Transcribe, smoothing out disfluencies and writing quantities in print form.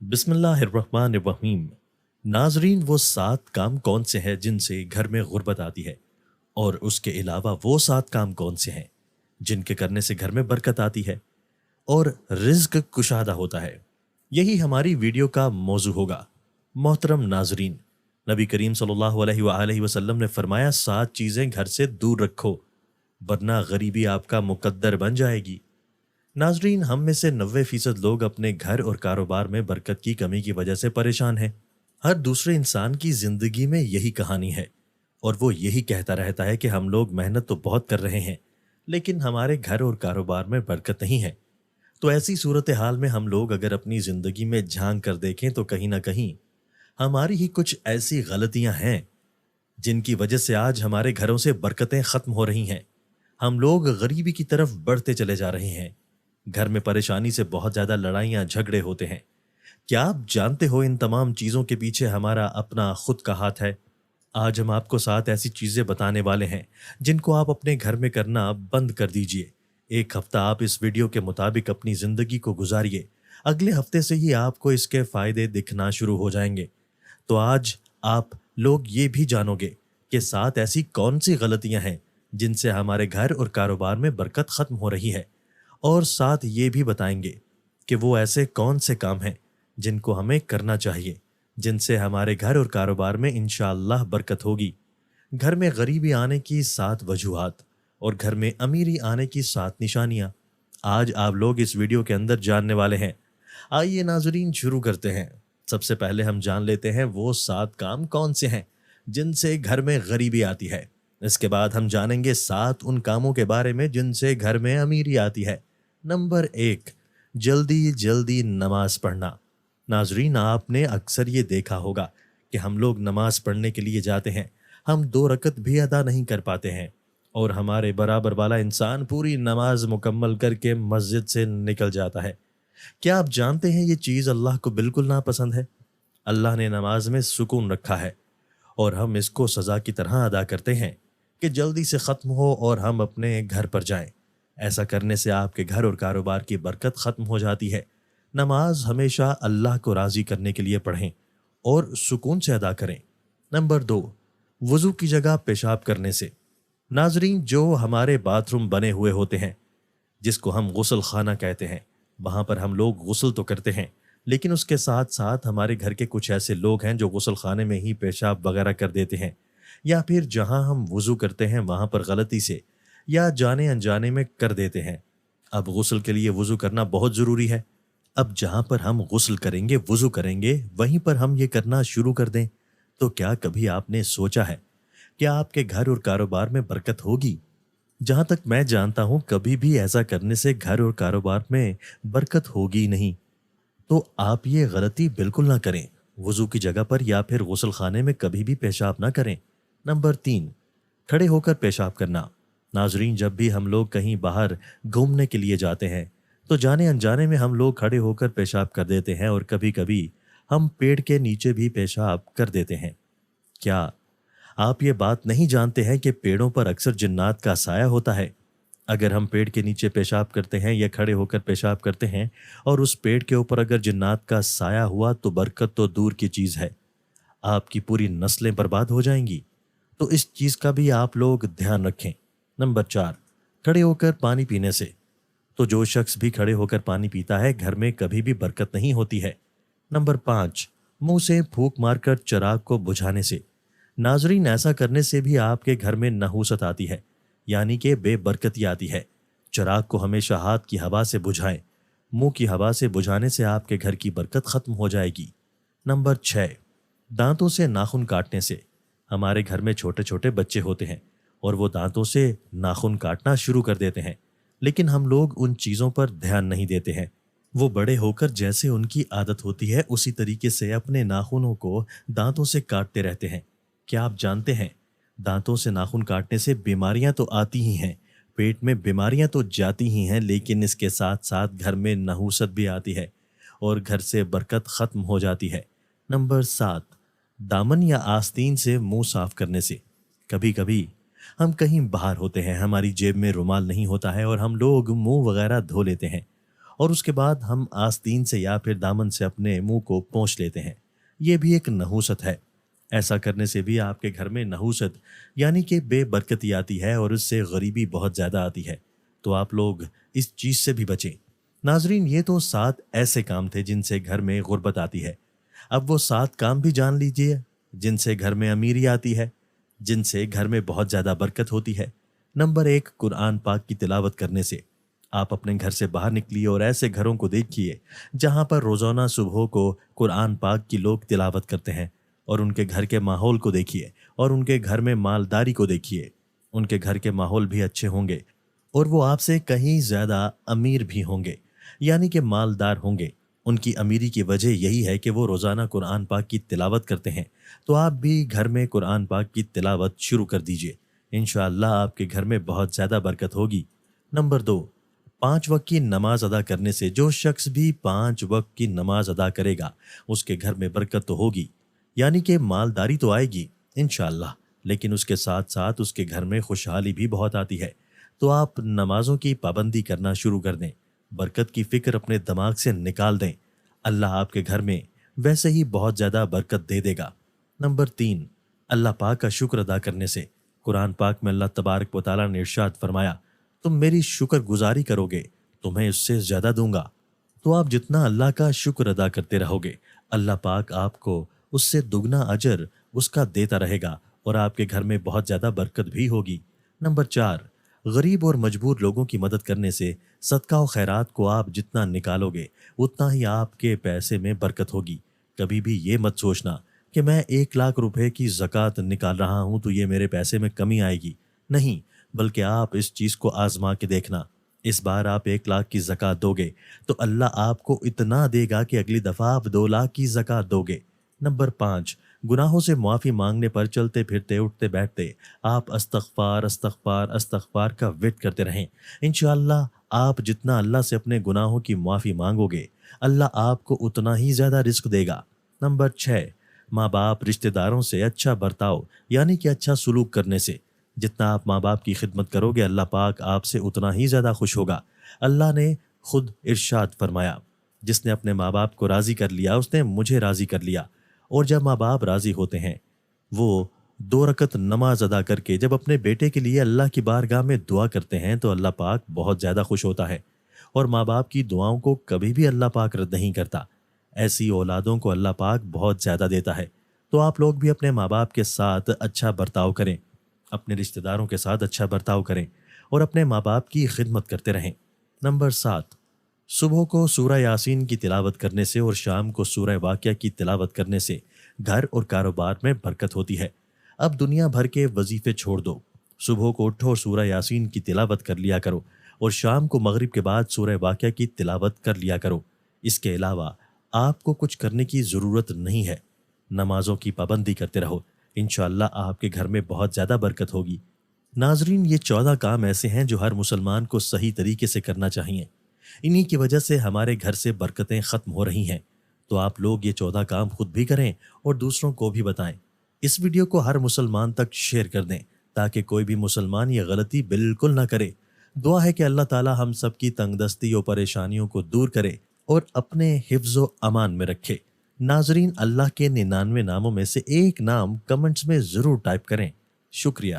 बिस्मिल्लाहिर्रहमानिर्रहीम। नाजरीन, वो 7 काम कौन से हैं जिनसे घर में गुर्बत आती है, और उसके अलावा वो 7 काम कौन से हैं जिनके करने से घर में बरकत आती है और रिज्क कुशादा होता है। यही हमारी वीडियो का मौजू होगा। मोहतरम नाजरीन, नबी करीम सल्लल्लाहु अलैहि वसल्लम ने फरमाया, 7 चीज़ें घर से दूर रखो वरना गरीबी आपका मुकद्दर बन जाएगी। नाजरीन, हम में से 90% लोग अपने घर और कारोबार में बरकत की कमी की वजह से परेशान हैं। हर दूसरे इंसान की जिंदगी में यही कहानी है, और वो यही कहता रहता है कि हम लोग मेहनत तो बहुत कर रहे हैं लेकिन हमारे घर और कारोबार में बरकत नहीं है। तो ऐसी सूरत हाल में हम लोग अगर अपनी जिंदगी में झांक कर देखें तो कहीं ना कहीं हमारी ही कुछ ऐसी गलतियां हैं जिनकी वजह से आज हमारे घरों से बरकतें खत्म हो रही हैं। हम लोग गरीबी की तरफ बढ़ते चले जा रहे हैं। घर में परेशानी से बहुत ज्यादा लड़ाइयां झगड़े होते हैं। क्या आप जानते हो इन तमाम चीजों के पीछे हमारा अपना खुद का हाथ है? आज हम आपको 7 ऐसी चीजें बताने वाले हैं जिनको आप अपने घर में करना बंद कर दीजिए। एक हफ्ता आप इस वीडियो के मुताबिक अपनी जिंदगी को गुजारिए, अगले हफ्ते से ही आपको इसके फायदे दिखना शुरू हो जाएंगे। तो आज आप लोग ये भी जानोगे कि 7 ऐसी कौन सी गलतियां हैं जिनसे हमारे घर और कारोबार में बरकत खत्म हो रही है, और साथ ये भी बताएंगे कि वो ऐसे कौन से काम हैं जिनको हमें करना चाहिए जिनसे हमारे घर और कारोबार में इंशाअल्लाह बरकत होगी। घर में गरीबी आने की 7 वजूहात और घर में अमीरी आने की 7 निशानियां आज आप लोग इस वीडियो के अंदर जानने वाले हैं। आइए नाजरीन, शुरू करते हैं। सबसे पहले हम जान लेते हैं वो 7 काम कौन से हैं जिनसे घर में गरीबी आती है। इसके बाद हम जानेंगे 7 उन कामों के बारे में जिनसे घर में अमीरी आती है। नंबर 1, जल्दी जल्दी नमाज पढ़ना। नाजरीन, आपने अक्सर ये देखा होगा कि हम लोग नमाज पढ़ने के लिए जाते हैं, हम 2 रकत भी अदा नहीं कर पाते हैं, और हमारे बराबर वाला इंसान पूरी नमाज मुकम्मल करके मस्जिद से निकल जाता है। क्या आप जानते हैं ये चीज़ अल्लाह को बिल्कुल नापसंद है। अल्लाह ने नमाज में सुकून रखा है और हम इसको सज़ा की तरह अदा करते हैं कि जल्दी से ख़त्म हो और हम अपने घर पर जाएं। ऐसा करने से आपके घर और कारोबार की बरकत ख़त्म हो जाती है। नमाज हमेशा अल्लाह को राज़ी करने के लिए पढ़ें और सुकून से अदा करें। नंबर 2, वज़ू की जगह पेशाब करने से। नाजरीन, जो हमारे बाथरूम बने हुए होते हैं जिसको हम गुस्ल खाना कहते हैं, वहाँ पर हम लोग गुस्ल तो करते हैं लेकिन उसके साथ साथ हमारे घर के कुछ ऐसे लोग हैं जो गुस्ल खाने में ही पेशाब वगैरह कर देते हैं, या फिर जहाँ हम वज़ू करते हैं वहाँ पर गलती से या जाने अनजाने में कर देते हैं। अब गुस्ल के लिए वज़ू करना बहुत ज़रूरी है। अब जहाँ पर हम गुस्ल करेंगे, वज़ू करेंगे, वहीं पर हम ये करना शुरू कर दें, तो क्या कभी आपने सोचा है कि आपके घर और कारोबार में बरकत होगी? जहाँ तक मैं जानता हूँ, कभी भी ऐसा करने से घर और कारोबार में बरकत होगी नहीं। तो आप ये गलती बिल्कुल ना करें। वज़ू की जगह पर या फिर गुस्ल खाने में कभी भी पेशाब ना करें। नंबर 3, खड़े होकर पेशाब करना। नाजरीन, जब भी हम लोग कहीं बाहर घूमने के लिए जाते हैं तो जाने अनजाने में हम लोग खड़े होकर पेशाब कर देते हैं, और कभी कभी हम पेड़ के नीचे भी पेशाब कर देते हैं। क्या आप ये बात नहीं जानते हैं कि पेड़ों पर अक्सर जिन्नात का साया होता है? अगर हम पेड़ के नीचे पेशाब करते हैं या खड़े होकर पेशाब करते हैं और उस पेड़ के ऊपर अगर जिन्नात का साया हुआ तो बरकत तो दूर की चीज़ है, आपकी पूरी नस्लें बर्बाद हो जाएंगी। तो इस चीज़ का भी आप लोग ध्यान रखें। नंबर 4, खड़े होकर पानी पीने से। तो जो शख्स भी खड़े होकर पानी पीता है, घर में कभी भी बरकत नहीं होती है। नंबर 5, मुंह से फूंक मारकर चिराग को बुझाने से। नाजरीन, ऐसा करने से भी आपके घर में नहूसत आती है, यानी कि बेबरकती आती है। चिराग को हमेशा हाथ की हवा से बुझाएं। मुंह की हवा से बुझाने से आपके घर की बरकत खत्म हो जाएगी। नंबर 6, दांतों से नाखून काटने से। हमारे घर में छोटे छोटे बच्चे होते हैं और वो दांतों से नाखून काटना शुरू कर देते हैं, लेकिन हम लोग उन चीज़ों पर ध्यान नहीं देते हैं। वो बड़े होकर जैसे उनकी आदत होती है उसी तरीके से अपने नाखूनों को दांतों से काटते रहते हैं। क्या आप जानते हैं, दांतों से नाखून काटने से बीमारियां तो आती ही हैं, पेट में बीमारियां तो जाती ही हैं, लेकिन इसके साथ साथ घर में नहूसत भी आती है और घर से बरकत ख़त्म हो जाती है। नंबर 7, दामन या आस्तीन से मुंह साफ करने से। कभी कभी हम कहीं बाहर होते हैं, हमारी जेब में रुमाल नहीं होता है और हम लोग मुंह वगैरह धो लेते हैं, اور اس کے بعد ہم آستین سے یا پھر دامن سے اپنے منہ کو پونچھ لیتے ہیں۔ یہ بھی ایک نحوست ہے۔ ایسا کرنے سے بھی آپ کے گھر میں نحوست یعنی کہ بے برکتی آتی ہے اور اس سے غریبی بہت زیادہ آتی ہے۔ تو آپ لوگ اس چیز سے بھی بچیں۔ ناظرین، یہ تو 7 ایسے کام تھے جن سے گھر میں غربت آتی ہے۔ اب وہ 7 کام بھی جان لیجئے جن سے گھر میں امیری آتی ہے، جن سے گھر میں بہت زیادہ برکت ہوتی ہے۔ نمبر 1، قرآن پاک کی تلاوت کرنے سے۔ آپ اپنے گھر سے باہر نکلیے اور ایسے گھروں کو دیکھیے جہاں پر روزانہ صبح کو قرآن پاک کی لوگ تلاوت کرتے ہیں، اور ان کے گھر کے ماحول کو دیکھیے اور ان کے گھر میں مالداری کو دیکھیے۔ ان کے گھر کے ماحول بھی اچھے ہوں گے اور وہ آپ سے کہیں زیادہ امیر بھی ہوں گے، یعنی کہ مالدار ہوں گے۔ ان کی امیری کی وجہ یہی ہے کہ وہ روزانہ قرآن پاک کی تلاوت کرتے ہیں۔ تو آپ بھی گھر میں قرآن پاک کی تلاوت شروع کر دیجئے، انشاءاللہ آپ کے گھر میں بہت زیادہ برکت ہوگی۔ نمبر 2، 5 وقت کی نماز ادا کرنے سے۔ جو شخص بھی 5 وقت کی نماز ادا کرے گا اس کے گھر میں برکت تو ہوگی، یعنی کہ مالداری تو آئے گی انشاءاللہ، لیکن اس کے ساتھ ساتھ اس کے گھر میں خوشحالی بھی بہت آتی ہے۔ تو آپ نمازوں کی پابندی کرنا شروع کر دیں، برکت کی فکر اپنے دماغ سے نکال دیں، اللہ آپ کے گھر میں ویسے ہی بہت زیادہ برکت دے دے گا۔ نمبر 3، اللہ پاک کا شکر ادا کرنے سے۔ قرآن پاک میں اللہ تبارک و تعالیٰ نے ارشاد فرمایا، تم میری شکر گزاری کرو گے تو میں اس سے زیادہ دوں گا۔ تو آپ جتنا اللہ کا شکر ادا کرتے رہو گے، اللہ پاک آپ کو اس سے دگنا اجر اس کا دیتا رہے گا اور آپ کے گھر میں بہت زیادہ برکت بھی ہوگی۔ نمبر 4، غریب اور مجبور لوگوں کی مدد کرنے سے۔ صدقہ و خیرات کو آپ جتنا نکالو گے اتنا ہی آپ کے پیسے میں برکت ہوگی۔ کبھی بھی یہ مت سوچنا کہ میں 1,00,000 روپے کی زکوٰۃ نکال رہا ہوں تو یہ میرے پیسے میں کمی آئے گی، نہیں، بلکہ آپ اس چیز کو آزما کے دیکھنا۔ اس بار آپ 1,00,000 کی زکوٰۃ دو گے تو اللہ آپ کو اتنا دے گا کہ اگلی دفعہ آپ 2,00,000 کی زکوٰۃ دو گے۔ نمبر 5، گناہوں سے معافی مانگنے پر چلتے پھرتے اٹھتے بیٹھتے آپ استغفار استغفار استغفار کا ورد کرتے رہیں۔ انشاءاللہ آپ جتنا اللہ سے اپنے گناہوں کی معافی مانگو گے اللہ آپ کو اتنا ہی زیادہ رزق دے گا۔ نمبر 6، ماں باپ رشتہ داروں سے اچھا برتاؤ یعنی کہ اچھا سلوک کرنے سے۔ جتنا آپ ماں باپ کی خدمت کرو گے اللہ پاک آپ سے اتنا ہی زیادہ خوش ہوگا۔ اللہ نے خود ارشاد فرمایا، جس نے اپنے ماں باپ کو راضی کر لیا اس نے مجھے راضی کر لیا۔ اور جب ماں باپ راضی ہوتے ہیں وہ 2 رکعت نماز ادا کر کے جب اپنے بیٹے کے لیے اللہ کی بارگاہ میں دعا کرتے ہیں تو اللہ پاک بہت زیادہ خوش ہوتا ہے، اور ماں باپ کی دعاؤں کو کبھی بھی اللہ پاک رد نہیں کرتا۔ ایسی اولادوں کو اللہ پاک بہت زیادہ دیتا ہے۔ تو آپ لوگ بھی اپنے ماں باپ کے ساتھ اچھا برتاؤ کریں، اپنے رشتہ داروں کے ساتھ اچھا برتاؤ کریں اور اپنے ماں باپ کی خدمت کرتے رہیں۔ نمبر 7، صبح کو سورہ یاسین کی تلاوت کرنے سے اور شام کو سورہ واقعہ کی تلاوت کرنے سے گھر اور کاروبار میں برکت ہوتی ہے۔ اب دنیا بھر کے وظیفے چھوڑ دو، صبح کو اٹھو سورہ یاسین کی تلاوت کر لیا کرو اور شام کو مغرب کے بعد سورہ واقعہ کی تلاوت کر لیا کرو۔ اس کے علاوہ آپ کو کچھ کرنے کی ضرورت نہیں ہے۔ نمازوں کی پابندی کرتے رہو، انشاءاللہ آپ کے گھر میں بہت زیادہ برکت ہوگی۔ ناظرین، یہ 14 کام ایسے ہیں جو ہر مسلمان کو صحیح طریقے سے کرنا چاہیے۔ انہی کی وجہ سے ہمارے گھر سے برکتیں ختم ہو رہی ہیں۔ تو آپ لوگ یہ 14 کام خود بھی کریں اور دوسروں کو بھی بتائیں۔ اس ویڈیو کو ہر مسلمان تک شیئر کر دیں تاکہ کوئی بھی مسلمان یہ غلطی بالکل نہ کرے۔ دعا ہے کہ اللہ تعالی ہم سب کی تنگ دستی اور پریشانیوں کو دور کرے اور اپنے حفظ و امان میں رکھے۔ ناظرین، اللہ کے 99 ناموں میں سے ایک نام کمنٹس میں ضرور ٹائپ کریں۔ شکریہ۔